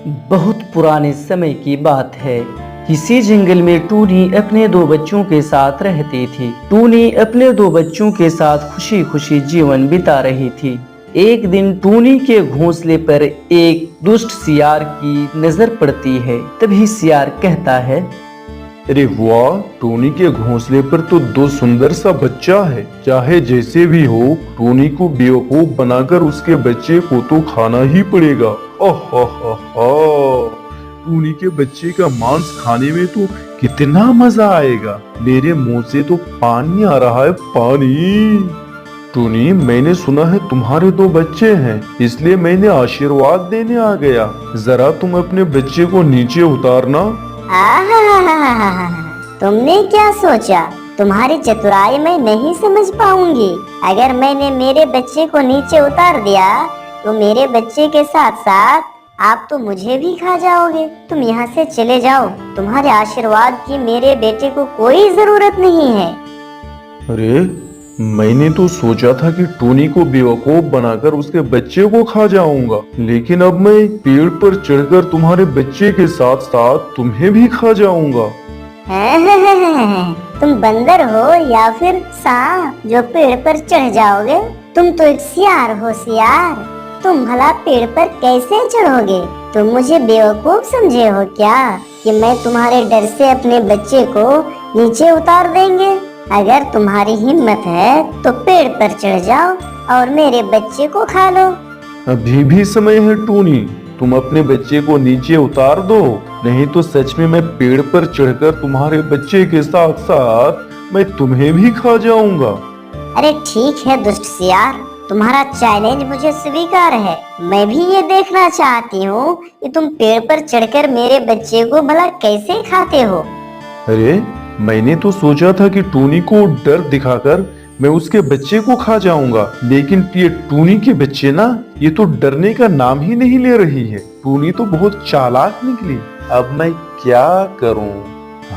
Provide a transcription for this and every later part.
बहुत पुराने समय की बात है। किसी जंगल में टूनी अपने दो बच्चों के साथ रहती थी। टूनी अपने दो बच्चों के साथ खुशी खुशी जीवन बिता रही थी। एक दिन टूनी के घोंसले पर एक दुष्ट सियार की नजर पड़ती है। तभी सियार कहता है, अरे वाह, टोनी के घोंसले पर तो दो सुंदर सा बच्चा है। चाहे जैसे भी हो, टोनी को बेवकूफ बनाकर उसके बच्चे को तो खाना ही पड़ेगा। टोनी के बच्चे का मांस खाने में तो कितना मजा आएगा। मेरे मुंह से तो पानी आ रहा है, पानी। टोनी, मैंने सुना है तुम्हारे दो बच्चे हैं, इसलिए मैंने आशीर्वाद देने आ गया। जरा तुम अपने बच्चे को नीचे उतारना। तुमने क्या सोचा? तुम्हारी चतुराई मैं नहीं समझ पाऊंगी। अगर मैंने मेरे बच्चे को नीचे उतार दिया तो मेरे बच्चे के साथ साथ आप तो मुझे भी खा जाओगे। तुम यहाँ से चले जाओ। तुम्हारे आशीर्वाद की मेरे बेटे को कोई जरूरत नहीं है। अरे, मैंने तो सोचा था कि टोनी को बेवकूफ बनाकर उसके बच्चे को खा जाऊंगा, लेकिन अब मैं पेड़ पर चढ़कर तुम्हारे बच्चे के साथ साथ तुम्हें भी खा जाऊंगा। तुम बंदर हो या फिर सांप जो पेड़ पर चढ़ जाओगे? तुम तो एक सियार हो। सियार, तुम भला पेड़ पर कैसे चढ़ोगे? तुम मुझे बेवकूफ समझे हो क्या कि मैं तुम्हारे डर से अपने बच्चे को नीचे उतार देंगे? अगर तुम्हारी हिम्मत है तो पेड़ पर चढ़ जाओ और मेरे बच्चे को खा लो। अभी भी समय है टोनी, तुम अपने बच्चे को नीचे उतार दो, नहीं तो सच में मैं पेड़ पर चढ़कर तुम्हारे बच्चे के साथ साथ मैं तुम्हें भी खा जाऊंगा। अरे ठीक है दुष्ट सियार, तुम्हारा चैलेंज मुझे स्वीकार है। मैं भी ये देखना चाहती हूँ कि तुम पेड़ पर चढ़कर मेरे बच्चे को भला कैसे खाते हो। अरे, मैंने तो सोचा था कि टोनी को डर दिखाकर मैं उसके बच्चे को खा जाऊंगा, लेकिन ये टोनी के बच्चे ना, ये तो डरने का नाम ही नहीं ले रही है। टोनी तो बहुत चालाक निकली। अब मैं क्या करूं?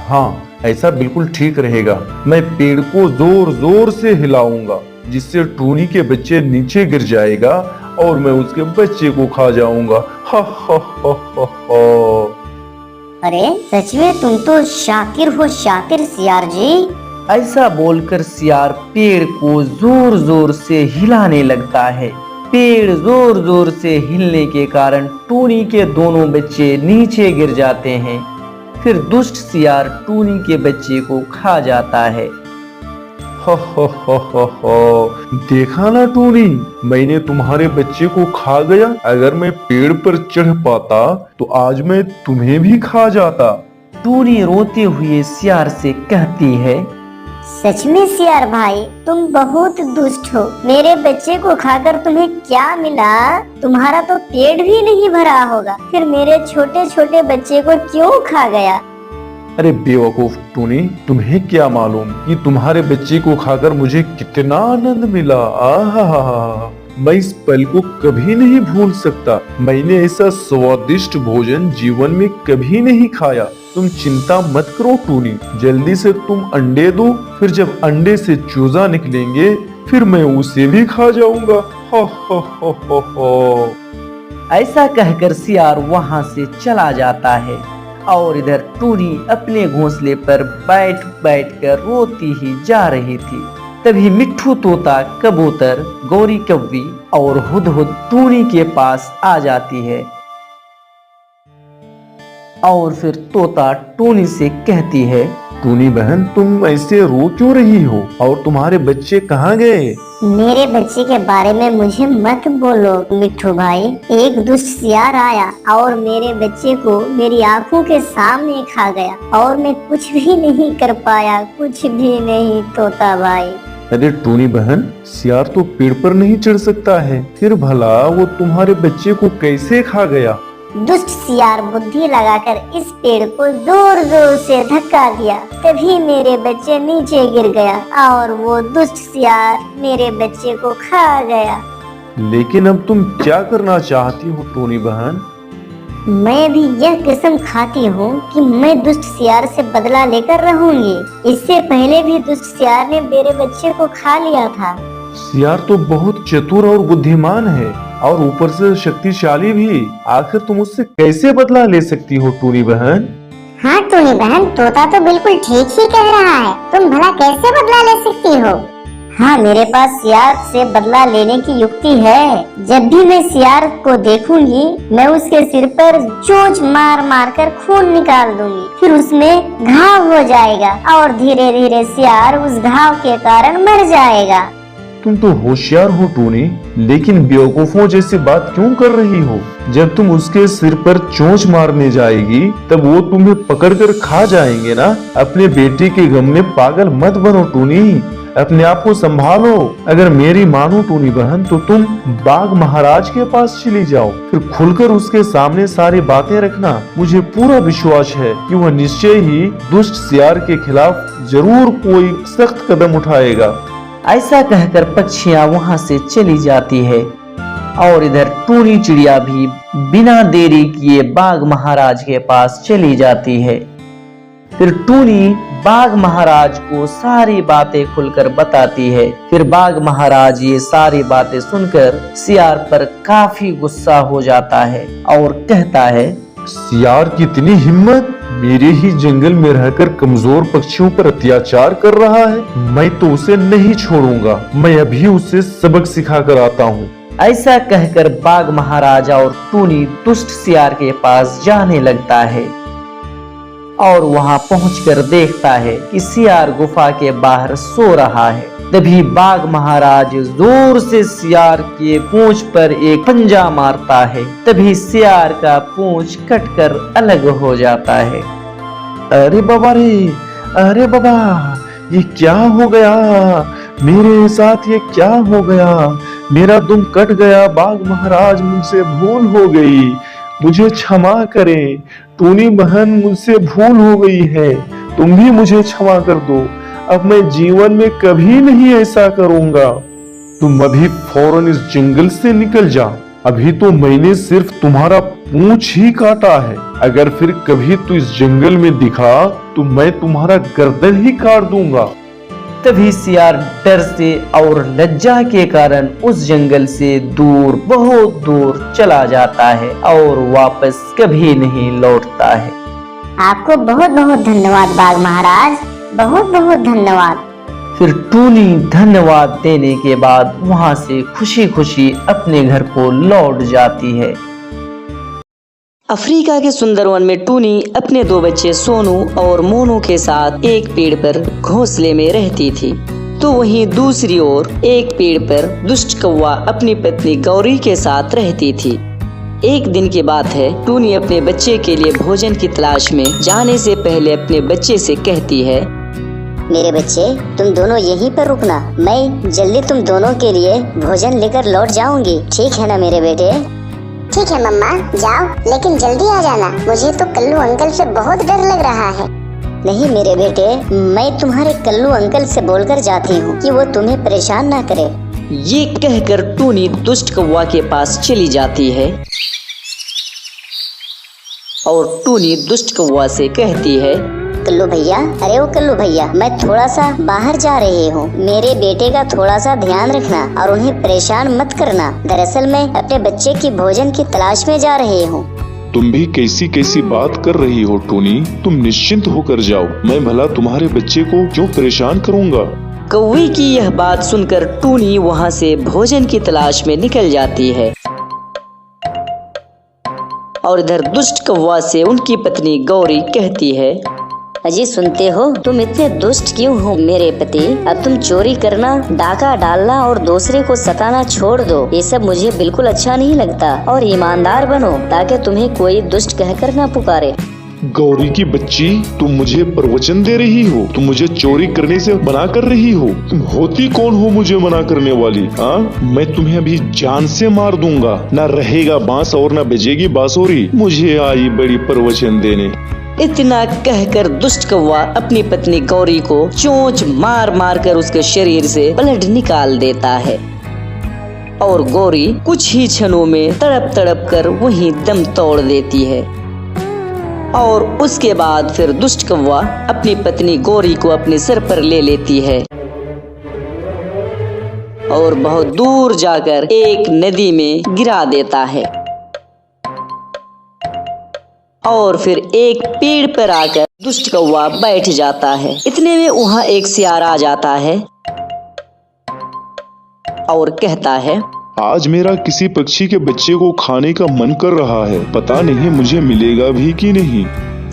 हाँ, ऐसा बिल्कुल ठीक रहेगा। मैं पेड़ को जोर जोर से हिलाऊंगा, जिससे टोनी के बच्चे नीचे गिर जाएगा और मैं उसके बच्चे को खा जाऊंगा। हा हा हा हा हा। अरे सच में तुम तो शातिर हो, शातिर सियार जी। ऐसा बोलकर सियार पेड़ को जोर जोर से हिलाने लगता है। पेड़ जोर जोर से हिलने के कारण टूनी के दोनों बच्चे नीचे गिर जाते हैं। फिर दुष्ट सियार टूनी के बच्चे को खा जाता है। देखा ना टूनी, मैंने तुम्हारे बच्चे को खा गया। अगर मैं पेड़ पर चढ़ पाता तो आज मैं तुम्हें भी खा जाता। टूनी रोते हुए सियार से कहती है, सच में सियार भाई, तुम बहुत दुष्ट हो। मेरे बच्चे को खाकर तुम्हें क्या मिला? तुम्हारा तो पेट भी नहीं भरा होगा, फिर मेरे छोटे छोटे बच्चे को क्यों खा गया? अरे बेवकूफ टूनी, तुम्हें क्या मालूम कि तुम्हारे बच्चे को खाकर मुझे कितना आनंद मिला। आहा, मैं इस पल को कभी नहीं भूल सकता। मैंने ऐसा स्वादिष्ट भोजन जीवन में कभी नहीं खाया। तुम चिंता मत करो टूनी, जल्दी से तुम अंडे दो, फिर जब अंडे से चूजा निकलेंगे फिर मैं उसे भी खा जाऊंगा। हा हा हा हा हा। ऐसा कहकर सियार वहां से चला जाता है और इधर टूनी अपने घोंसले पर बैठ बैठ कर रोती ही जा रही थी। तभी मिट्ठू तोता, कबूतर, गौरी कव्वी और हुदहुद टूनी के पास आ जाती है और फिर तोता टूनी से कहती है, टूनी बहन, तुम ऐसे रो क्यों रही हो और तुम्हारे बच्चे कहाँ गए? मेरे बच्चे के बारे में मुझे मत बोलो मिट्ठू भाई। एक दुष्ट सियार आया और मेरे बच्चे को मेरी आंखों के सामने खा गया और मैं कुछ भी नहीं कर पाया, कुछ भी नहीं तोता भाई। अरे टूनी बहन, सियार तो पेड़ पर नहीं चढ़ सकता है, फिर भला वो तुम्हारे बच्चे को कैसे खा गया? दुष्ट सियार बुद्धि लगाकर इस पेड़ को जोर जोर से धक्का दिया, तभी मेरे बच्चे नीचे गिर गया और वो दुष्ट सियार मेरे बच्चे को खा गया। लेकिन अब तुम क्या करना चाहती हो टूनी बहन? मैं भी यह कसम खाती हूँ कि मैं दुष्ट सियार से बदला लेकर रहूंगी। इससे पहले भी दुष्ट सियार ने मेरे बच्चे को खा लिया था। सियार तो बहुत चतुर और बुद्धिमान है, और ऊपर से शक्तिशाली भी। आखिर तुम उससे कैसे बदला ले सकती हो टूनी बहन? हाँ टूनी बहन, तोता तो बिल्कुल ठीक ही कह रहा है। तुम भला कैसे बदला ले सकती हो? हाँ, मेरे पास सियार से बदला लेने की युक्ति है। जब भी मैं सियार को देखूंगी, मैं उसके सिर पर चोंच मार मार कर खून निकाल दूंगी। फिर उसमें घाव हो जाएगा और धीरे धीरे सियार उस घाव के कारण मर जाएगा। तुम तो होशियार हो टूनी, लेकिन बेवकूफों जैसी बात क्यों कर रही हो? जब तुम उसके सिर पर चोंच मारने जाएगी, तब वो तुम्हें पकड़कर खा जाएंगे ना। अपने बेटे के गम में पागल मत बनो टूनी, अपने आप को संभालो। अगर मेरी मानो टूनी बहन, तो तुम बाघ महाराज के पास चली जाओ, फिर खुलकर उसके सामने सारी बातें रखना। मुझे पूरा विश्वास है कि वह निश्चय ही दुष्ट सियार के खिलाफ जरूर कोई सख्त कदम उठाएगा। ऐसा कहकर पक्षियां वहां से चली जाती है और इधर टूनी चिड़िया भी बिना देरी किए बाघ महाराज के पास चली जाती है। फिर टूनी बाघ महाराज को सारी बातें खुलकर बताती है। फिर बाघ महाराज ये सारी बातें सुनकर सियार पर काफी गुस्सा हो जाता है और कहता है, सियार की इतनी हिम्मत, मेरे ही जंगल में रहकर कमजोर पक्षियों पर अत्याचार कर रहा है। मैं तो उसे नहीं छोड़ूंगा, मैं अभी उसे सबक सिखा कर आता हूँ। ऐसा कहकर बाघ महाराज और टूनी दुष्ट सियार के पास जाने लगता है और वहां पहुंचकर देखता है कि सियार गुफा के बाहर सो रहा है। तभी बाघ महाराज जोर से सियार के पूंछ पर एक पंजा मारता है। तभी सियार का पूंछ कटकर अलग हो जाता है। अरे बाबा रे, अरे बाबा, ये क्या हो गया? मेरे साथ ये क्या हो गया? मेरा दुम कट गया। बाघ महाराज, मुझसे भूल हो गई, मुझे क्षमा करें। टूनी बहन, मुझसे भूल हो गई है, तुम भी मुझे क्षमा कर दो। अब मैं जीवन में कभी नहीं ऐसा करूंगा। तुम अभी फौरन इस जंगल से निकल जा। अभी तो मैंने सिर्फ तुम्हारा पूंछ ही काटा है। अगर फिर कभी तू इस जंगल में दिखा तो मैं तुम्हारा गर्दन ही काट दूंगा। तभी सियार डर से और लज्जा के कारण उस जंगल से दूर, बहुत दूर चला जाता है और वापस कभी नहीं लौटता है। आपको बहुत बहुत धन्यवाद बाघ महाराज, बहुत बहुत धन्यवाद। फिर टूनी धन्यवाद देने के बाद वहां से खुशी खुशी अपने घर को लौट जाती है। अफ्रीका के सुंदर वन में टूनी अपने दो बच्चे सोनू और मोनू के साथ एक पेड़ पर घोंसले में रहती थी। तो वहीं दूसरी ओर एक पेड़ पर दुष्ट कौवा अपनी पत्नी गौरी के साथ रहती थी। एक दिन की बात है, टूनी अपने बच्चे के लिए भोजन की तलाश में जाने से पहले अपने बच्चे से कहती है, मेरे बच्चे, तुम दोनों यहीं पर रुकना, मैं जल्दी तुम दोनों के लिए भोजन लेकर लौट जाऊंगी। ठीक है ना मेरे बेटे? ठीक है मम्मा, जाओ, लेकिन जल्दी आ जाना। मुझे तो कल्लू अंकल से बहुत डर लग रहा है। नहीं मेरे बेटे, मैं तुम्हारे कल्लू अंकल से बोलकर जाती हूँ कि वो तुम्हें परेशान ना करे। ये कहकर टूनी दुष्ट कौवा के पास चली जाती है और टूनी दुष्ट कौवा से कहती है, कल्लू भैया, अरे वो कल्लू भैया, मैं थोड़ा सा बाहर जा रही हूँ। मेरे बेटे का थोड़ा सा ध्यान रखना और उन्हें परेशान मत करना। दरअसल मैं अपने बच्चे की भोजन की तलाश में जा रही हूँ। तुम भी कैसी कैसी बात कर रही हो टूनी? तुम निश्चिंत होकर जाओ, मैं भला तुम्हारे बच्चे को क्यों परेशान करूँगा। कौवे की यह बात सुनकर टूनी वहाँ से भोजन की तलाश में निकल जाती है और इधर दुष्ट कौवा से उनकी पत्नी गौरी कहती है, अजी सुनते हो, तुम इतने दुष्ट क्यों हो मेरे पति? अब तुम चोरी करना, डाका डालना और दूसरे को सताना छोड़ दो। ये सब मुझे बिल्कुल अच्छा नहीं लगता और ईमानदार बनो ताकि तुम्हें कोई दुष्ट कहकर ना पुकारे। गौरी की बच्ची, तुम मुझे प्रवचन दे रही हो? तुम मुझे चोरी करने से मना कर रही हो? तुम होती कौन हो मुझे मना करने वाली? हाँ, मैं तुम्हें अभी जान से मार दूंगा। ना रहेगा बांस और ना बजेगी बांसुरी। मुझे आई बड़ी प्रवचन देने। इतना कहकर दुष्ट कौवा अपनी पत्नी गौरी को चोंच मार मार कर उसके शरीर से ब्लड निकाल देता है और गौरी कुछ ही क्षणों में तड़प तड़प कर वहीं दम तोड़ देती है। और उसके बाद फिर दुष्ट कौवा अपनी पत्नी गौरी को अपने सर पर ले लेती है और बहुत दूर जाकर एक नदी में गिरा देता है और फिर एक पेड़ पर आकर दुष्ट कौवा बैठ जाता है। इतने में वहाँ एक सियार आ जाता है और कहता है, आज मेरा किसी पक्षी के बच्चे को खाने का मन कर रहा है, पता नहीं मुझे मिलेगा भी कि नहीं।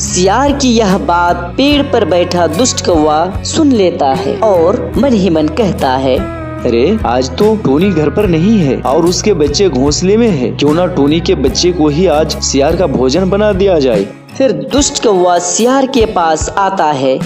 सियार की यह बात पेड़ पर बैठा दुष्ट कौवा सुन लेता है और मन ही मन कहता है, अरे आज तो टोनी घर पर नहीं है और उसके बच्चे घोंसले में है। क्यों ना टोनी के बच्चे को ही आज सियार का भोजन बना दिया जाए। फिर दुष्ट कौवा सियार के पास आता है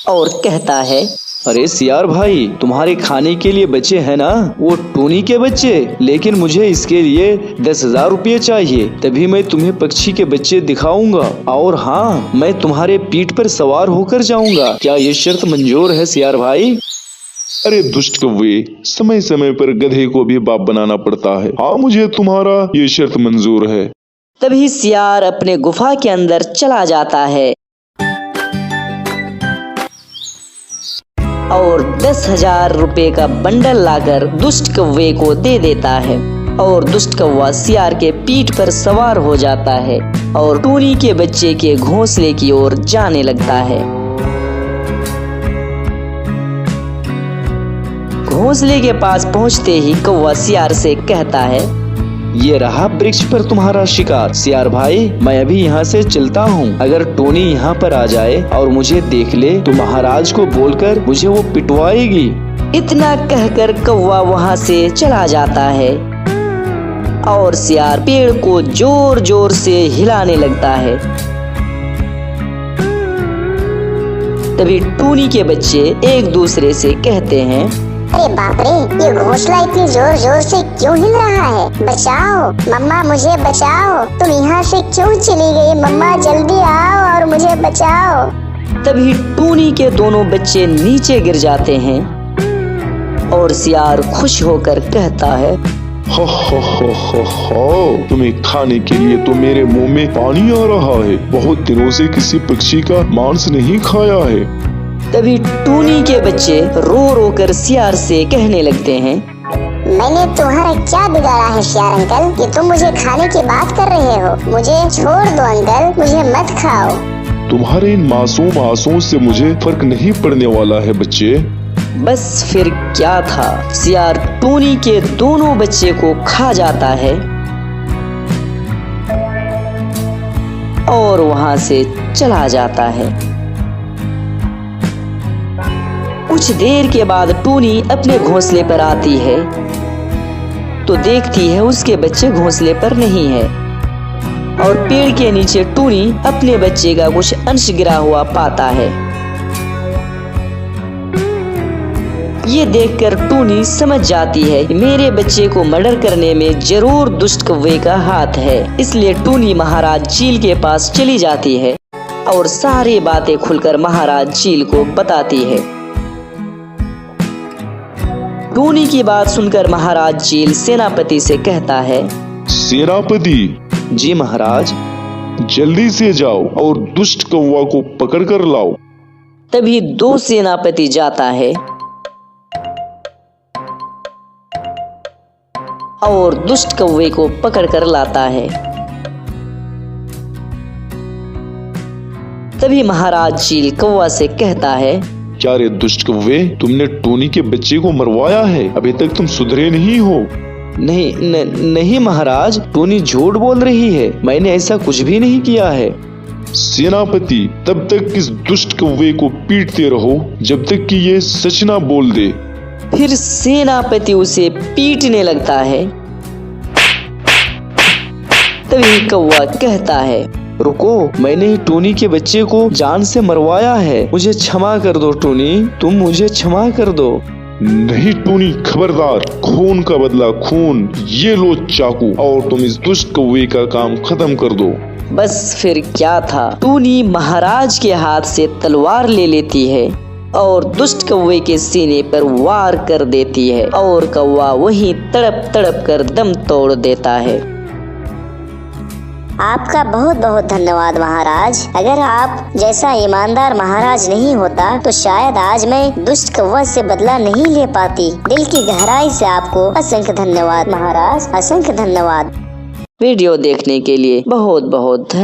और कहता है, अरे सियार भाई, तुम्हारे खाने के लिए बच्चे हैं ना, वो टोनी के बच्चे, लेकिन मुझे इसके लिए 10,000 रुपये चाहिए, तभी मैं तुम्हें पक्षी के बच्चे दिखाऊंगा और हाँ, मैं तुम्हारे पीठ पर सवार होकर जाऊंगा। क्या ये शर्त मंजूर है सियार भाई? अरे दुष्ट कौवे, समय समय पर गधे को भी बाप बनाना पड़ता है। हाँ, मुझे तुम्हारा ये शर्त मंजूर है। तभी सियार अपने गुफा के अंदर चला जाता है और 10,000 रुपए का बंडल लाकर दुष्ट कौवे को दे देता है और दुष्ट कौवा सियार के पीठ पर सवार हो जाता है और टोनी के बच्चे के घोंसले की ओर जाने लगता है। घोंसले के पास पहुंचते ही कौवा सियार से कहता है, ये रहा वृक्ष पर तुम्हारा शिकार। सियार भाई, मैं अभी यहाँ से चलता हूँ। अगर टोनी यहाँ पर आ जाए और मुझे देख ले तो महाराज को बोलकर मुझे वो पिटवाएगी। इतना कहकर कौवा वहाँ से चला जाता है और सियार पेड़ को जोर जोर से हिलाने लगता है। तभी टोनी के बच्चे एक दूसरे से कहते हैं, अरे बाप रे, ये घोंसला इतनी जोर जोर से क्यों हिल रहा है? बचाओ मम्मा, मुझे बचाओ। तुम यहाँ से क्यों चली गई? मम्मा जल्दी आओ और मुझे बचाओ। तभी टोनी के दोनों बच्चे नीचे गिर जाते हैं और सियार खुश होकर कहता है, हो तुम्हें खाने के लिए तो मेरे मुंह में पानी आ रहा है। बहुत दिनों से किसी पक्षी का मांस नहीं खाया है। तभी टोनी के बच्चे रो रो कर सियार से कहने लगते हैं, मैंने तुम्हारा क्या बिगाड़ा है सियार अंकल कि तुम मुझे खाने की बात कर रहे हो? मुझे छोड़ दो अंकल, मुझे मत खाओ। तुम्हारे इन मासूम आंसुओं से मुझे फर्क नहीं पड़ने वाला है बच्चे। बस फिर क्या था, सियार टोनी के दोनों बच्चे को खा जाता है और वहां से चला जाता है। कुछ देर के बाद टोनी अपने घोंसले पर आती है तो देखती है उसके बच्चे घोंसले पर नहीं है और पेड़ के नीचे टोनी अपने बच्चे का कुछ अंश गिरा हुआ पाता है। ये देखकर टोनी समझ जाती है कि मेरे बच्चे को मर्डर करने में जरूर दुष्ट कौवे का हाथ है। इसलिए टोनी महाराज चील के पास चली जाती है और सारी बातें खुलकर महाराज चील को बताती है। टोनी की बात सुनकर महाराज चील सेनापति से कहता है, सेनापति जी महाराज। जल्दी से जाओ और दुष्ट कौवा को पकड़ कर लाओ। तभी 2 सेनापति जाता है और दुष्ट कौवे को पकड़ कर लाता है। तभी महाराज चील कौवा से कहता है, क्या रे दुष्ट कौवे, तुमने टोनी के बच्चे को मरवाया है? अभी तक तुम सुधरे नहीं हो। नहीं महाराज, टोनी झूठ बोल रही है। मैंने ऐसा कुछ भी नहीं किया है। सेनापति, तब तक इस दुष्ट कौवे को पीटते रहो जब तक कि ये सच ना बोल दे। फिर सेनापति उसे पीटने लगता है। तभी कौवा कहता है, रुको, मैंने ही टोनी के बच्चे को जान से मरवाया है। मुझे क्षमा कर दो टोनी, तुम मुझे क्षमा कर दो। नहीं टोनी, खबरदार, खून का बदला खून। ये लो चाकू और तुम इस दुष्ट कौवे का काम खत्म कर दो। बस फिर क्या था, टोनी महाराज के हाथ से तलवार ले लेती है और दुष्ट कौवे के सीने पर वार कर देती है और कौवा वहीं तड़प तड़प कर दम तोड़ देता है। आपका बहुत बहुत धन्यवाद महाराज। अगर आप जैसा ईमानदार महाराज नहीं होता तो शायद आज मैं दुष्ट कौवा से बदला नहीं ले पाती। दिल की गहराई से आपको असंख्य धन्यवाद महाराज, असंख्य धन्यवाद। वीडियो देखने के लिए बहुत बहुत धन्यवाद।